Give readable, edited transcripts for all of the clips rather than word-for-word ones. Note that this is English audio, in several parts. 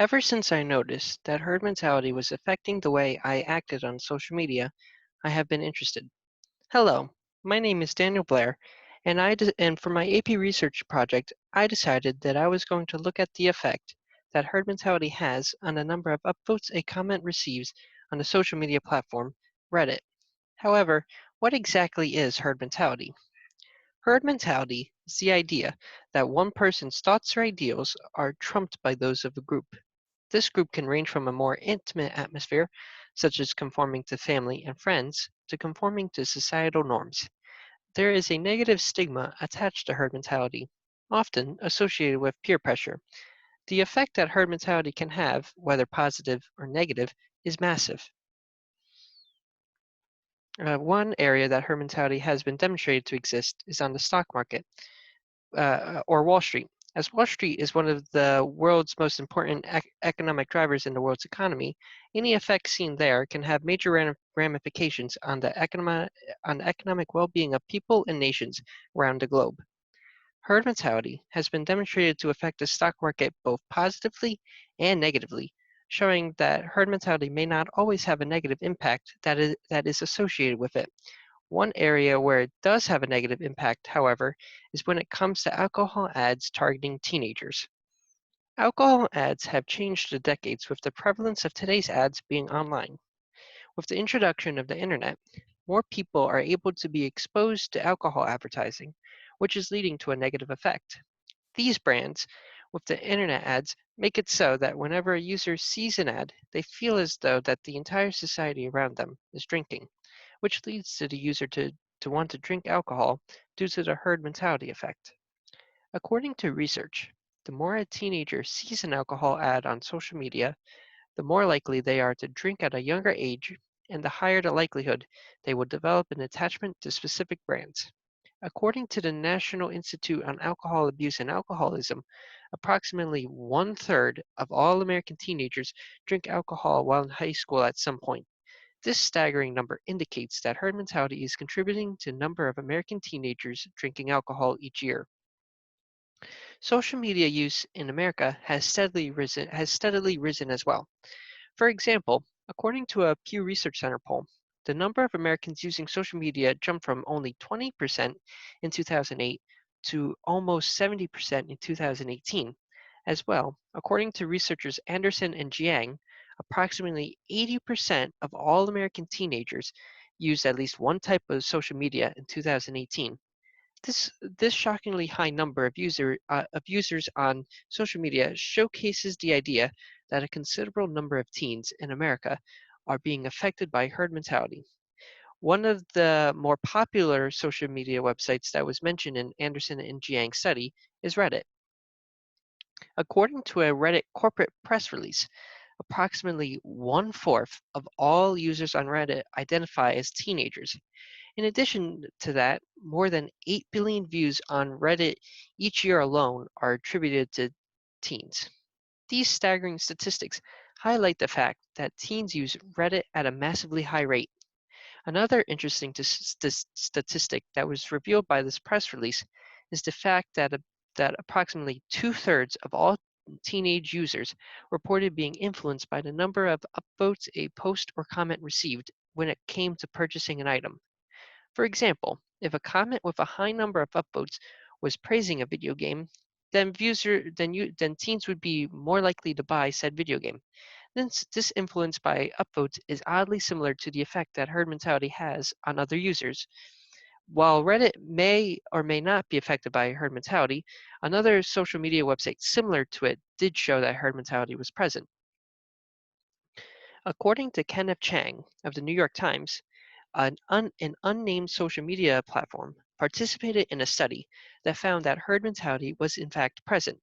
Ever since I noticed that herd mentality was affecting the way I acted on social media, I have been interested. Hello, my name is Daniel Blair, and for my AP research project, I decided that I was going to look at the effect that herd mentality has on the number of upvotes a comment receives on the social media platform Reddit. However, what exactly is herd mentality? Herd mentality is the idea that one person's thoughts or ideals are trumped by those of a group. This group can range from a more intimate atmosphere, such as conforming to family and friends, to conforming to societal norms. There is a negative stigma attached to herd mentality, often associated with peer pressure. The effect that herd mentality can have, whether positive or negative, is massive. One area that herd mentality has been demonstrated to exist is on the stock market, or Wall Street. As Wall Street is one of the world's most important economic drivers in the world's economy, any effects seen there can have major ramifications on the economic well-being of people and nations around the globe. Herd mentality has been demonstrated to affect the stock market both positively and negatively, showing that herd mentality may not always have a negative impact that is associated with it. One area where it does have a negative impact, however, is when it comes to alcohol ads targeting teenagers. Alcohol ads have changed the decades with the prevalence of today's ads being online. With the introduction of the internet, more people are able to be exposed to alcohol advertising, which is leading to a negative effect. These brands, with the internet ads, make it so that whenever a user sees an ad, they feel as though that the entire society around them is drinking, which leads to the user to want to drink alcohol due to the herd mentality effect. According to research, the more a teenager sees an alcohol ad on social media, the more likely they are to drink at a younger age, and the higher the likelihood they will develop an attachment to specific brands. According to the National Institute on Alcohol Abuse and Alcoholism, approximately one third of all American teenagers drink alcohol while in high school at some point. This staggering number indicates that herd mentality is contributing to the number of American teenagers drinking alcohol each year. Social media use in America has steadily risen as well. For example, according to a Pew Research Center poll, the number of Americans using social media jumped from only 20% in 2008 to almost 70% in 2018. As well, according to researchers Anderson and Jiang, approximately 80% of all American teenagers used at least one type of social media in 2018. This shockingly high number of users on social media showcases the idea that a considerable number of teens in America are being affected by herd mentality. One of the more popular social media websites that was mentioned in Anderson and Jiang's study is Reddit. According to a Reddit corporate press release, approximately one-fourth of all users on Reddit identify as teenagers. In addition to that, more than 8 billion views on Reddit each year alone are attributed to teens. These staggering statistics highlight the fact that teens use Reddit at a massively high rate. Another interesting statistic that was revealed by this press release is the fact that approximately two-thirds of all teenage users reported being influenced by the number of upvotes a post or comment received when it came to purchasing an item. For example, if a comment with a high number of upvotes was praising a video game, then teens would be more likely to buy said video game. This influence by upvotes is oddly similar to the effect that herd mentality has on other users. While Reddit may or may not be affected by herd mentality, another social media website similar to it did show that herd mentality was present. According to Kenneth Chang of the New York Times, an unnamed social media platform participated in a study that found that herd mentality was in fact present.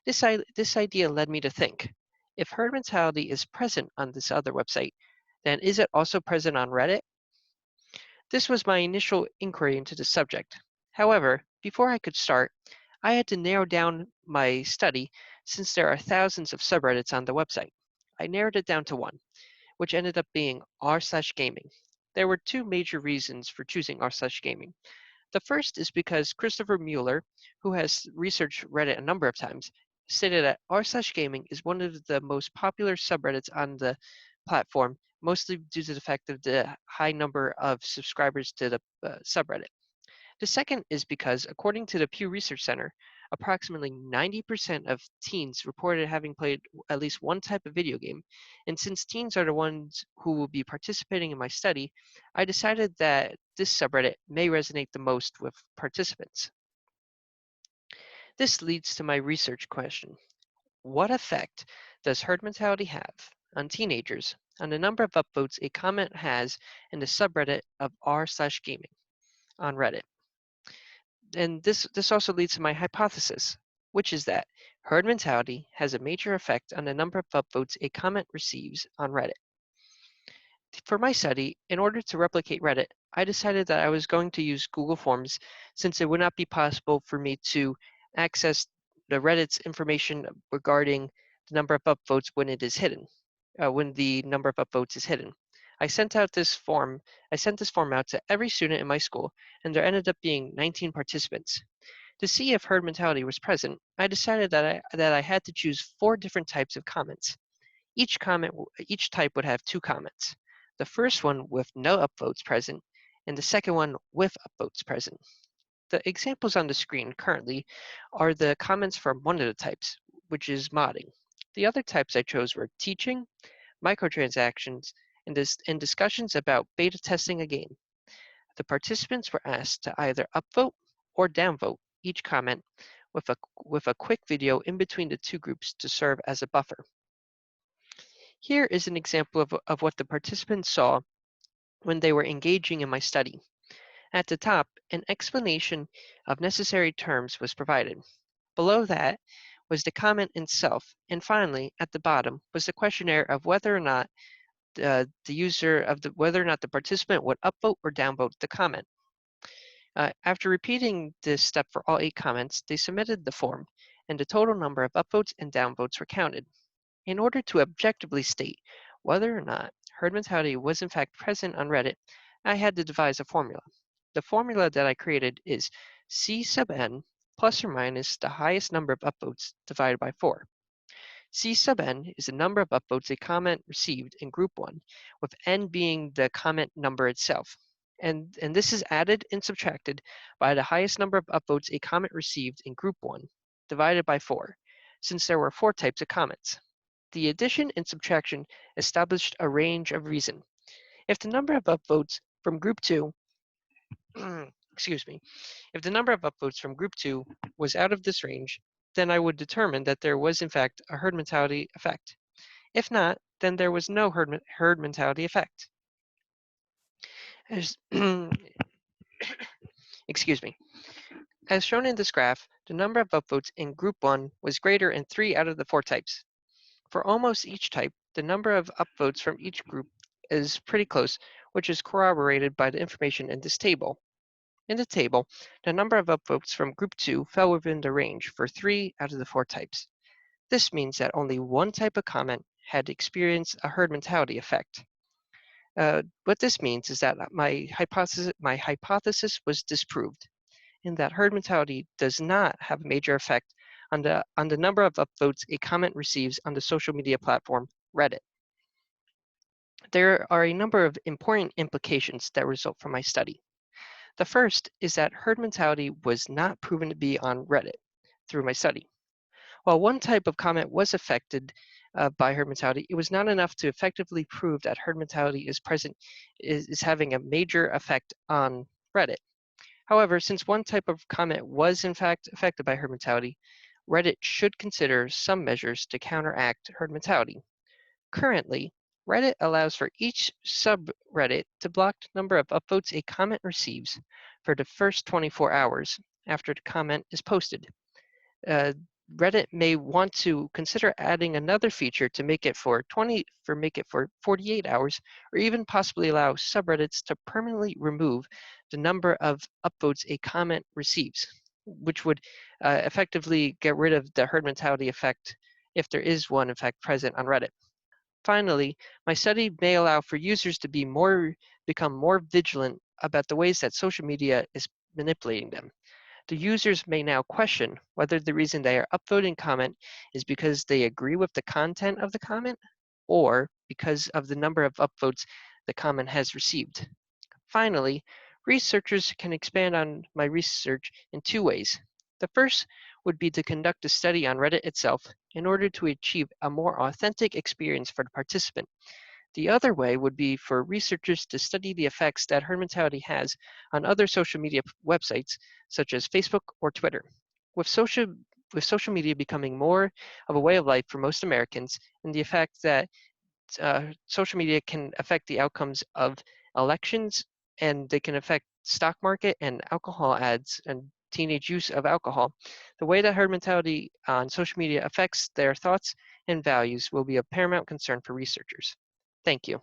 This idea led me to think, if herd mentality is present on this other website, then is it also present on Reddit? This was my initial inquiry into the subject. However, before I could start, I had to narrow down my study since there are thousands of subreddits on the website. I narrowed it down to one, which ended up being r/gaming. There were two major reasons for choosing r/gaming. The first is because Christopher Mueller, who has researched Reddit a number of times, stated that r/gaming is one of the most popular subreddits on the platform, mostly due to the fact of the high number of subscribers to the subreddit. The second is because, according to the Pew Research Center, approximately 90% of teens reported having played at least one type of video game. And since teens are the ones who will be participating in my study, I decided that this subreddit may resonate the most with participants. This leads to my research question. What effect does herd mentality have on teenagers on the number of upvotes a comment has in the subreddit of r/gaming on Reddit? And this also leads to my hypothesis, which is that herd mentality has a major effect on the number of upvotes a comment receives on Reddit. For my study, in order to replicate Reddit, I decided that I was going to use Google Forms since it would not be possible for me to access the Reddit's information regarding the number of upvotes when it is hidden, when the number of upvotes is hidden. I sent this form out to every student in my school, and there ended up being 19 participants. To see if herd mentality was present, I decided that I had to choose 4 different types of comments. Each type would have 2 comments. The first one with no upvotes present, and the second one with upvotes present. The examples on the screen currently are the comments from one of the types, which is modding. The other types I chose were teaching, microtransactions, and discussions about beta testing a game. The participants were asked to either upvote or downvote each comment with a quick video in between the 2 groups to serve as a buffer. Here is an example of what the participants saw when they were engaging in my study. At the top, an explanation of necessary terms was provided. Below that was the comment itself, and finally, at the bottom, was the questionnaire of whether or not whether or not the participant would upvote or downvote the comment. After repeating this step for all 8 comments, they submitted the form, and the total number of upvotes and downvotes were counted. In order to objectively state whether or not herd mentality was in fact present on Reddit, I had to devise a formula. The formula that I created is C sub n plus or minus the highest number of upvotes divided by 4. C sub n is the number of upvotes a comment received in group 1, with n being the comment number itself. And this is added and subtracted by the highest number of upvotes a comment received in group 1, divided by 4, since there were 4 types of comments. The addition and subtraction established a range of reason. If the number of upvotes from group 2 excuse me, if the number of upvotes from group 2 was out of this range, then I would determine that there was in fact a herd mentality effect. If not, then there was no herd mentality effect. As excuse me. As shown in this graph, the number of upvotes in group 1 was greater in 3 out of the 4 types. For almost each type, the number of upvotes from each group is pretty close, which is corroborated by the information in this table. In the table, the number of upvotes from group 2 fell within the range for 3 out of the 4 types. This means that only one type of comment had experienced a herd mentality effect. What this means is that my hypothesis was disproved, in that herd mentality does not have a major effect on the number of upvotes a comment receives on the social media platform Reddit. There are a number of important implications that result from my study. The first is that herd mentality was not proven to be on Reddit through my study. While one type of comment was affected by herd mentality, it was not enough to effectively prove that herd mentality is having a major effect on Reddit. However, since one type of comment was in fact affected by herd mentality, Reddit should consider some measures to counteract herd mentality. Currently, Reddit allows for each subreddit to block the number of upvotes a comment receives for the first 24 hours after the comment is posted. Uh, Reddit may want to consider adding another feature to make it for 48 hours, or even possibly allow subreddits to permanently remove the number of upvotes a comment receives, which would effectively get rid of the herd mentality effect if there is one in fact present on Reddit. Finally, my study may allow for users to become more vigilant about the ways that social media is manipulating them. The users may now question whether the reason they are upvoting comment is because they agree with the content of the comment or because of the number of upvotes the comment has received. Finally, researchers can expand on my research in two ways. The first would be to conduct a study on Reddit itself in order to achieve a more authentic experience for the participant. The other way would be for researchers to study the effects that herd mentality has on other social media websites, such as Facebook or Twitter. With social, with social media becoming more of a way of life for most Americans, and the effect that social media can affect the outcomes of elections, and they can affect stock market and alcohol ads and teenage use of alcohol. The way that herd mentality on social media affects their thoughts and values will be a paramount concern for researchers. Thank you.